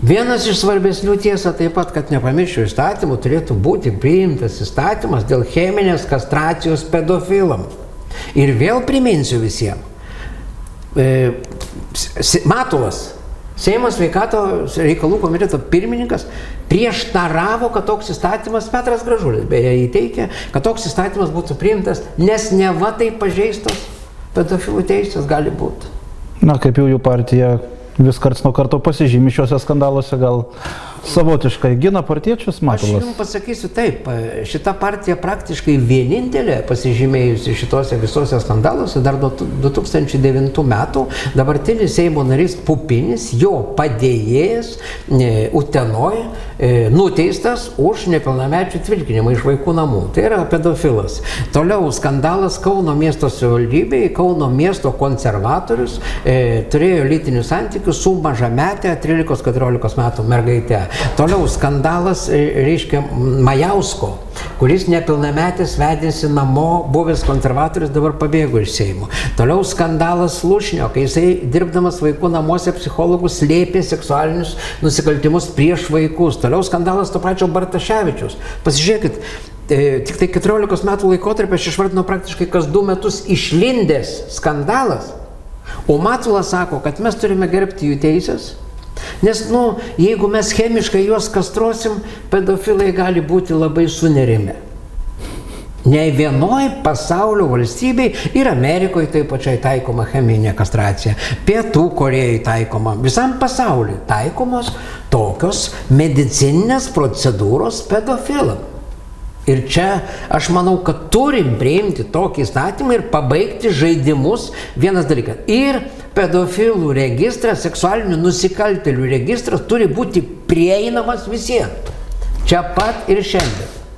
Vienas iš svarbesnių tiesa taip pat, kad nepamirščiau įstatymų, turėtų būti priimtas įstatymas dėl cheminės kastracijos pedofilam. Ir vėl priminsiu visiems. Matulas, Seimo sveikatos reikalų komiteto pirmininkas, prieštaravo, kad toks įstatymas, Petras Gražulis beje įteikė, kad toks įstatymas būtų priimtas, nes neva tai pažeistos pedofilų teisės gali būti. Na, kaip jau jų partija vis karts nuo karto pasižymi šiuose skandaluose, gal savotiškai gina partiečius, Matulas? Aš jums pasakysiu taip, šita partija praktiškai vienintelė pasižymėjusi šitose visose skandaluose dar 2009 metų, dabartinis Seimo narys Pupinis, jo padėjėjas Utenoj, nuteistas už nepilnamečių tvilkinimą iš vaikų namų. Tai yra pedofilas. Toliau skandalas Kauno miesto savivaldybėje, Kauno miesto konservatorius turėjo lytinius santykius su mažamete 13-14 metų mergaite. Toliau skandalas, reiškia, Majausko, kuris nepilnametis vedėsi namo, buvęs konservatorius, dabar pabėgo iš Seimo. Toliau skandalas Slušnio, kai jisai dirbdamas vaikų namuose psichologus slėpė seksualinius nusikaltimus prieš vaikus. Toliau skandalas to pačio Bartaševičiaus. Pasižiūrėkit, tik tai 14 metų laikotarpį aš išvardinau praktiškai kas 2 metus išlindęs skandalas, o Matulas sako, kad mes turime gerbti jų teisės. Nes, jeigu mes chemiškai juos kastruosim, pedofilai gali būti labai sunerimi. Ne vienoj pasaulio valstybei ir Amerikoje taip pačiai taikoma cheminė kastracija, Pietų Korėjai taikoma, visam pasauliu taikomos tokios medicininės procedūros pedofilam. Ir čia aš manau, kad turim priimti tokį įstatymą ir pabaigti žaidimus. Vienas dalykas. Ir pedofilų registras, seksualinių nusikaltėlių registras turi būti prieinamas visiems. Čia pat ir šiandien.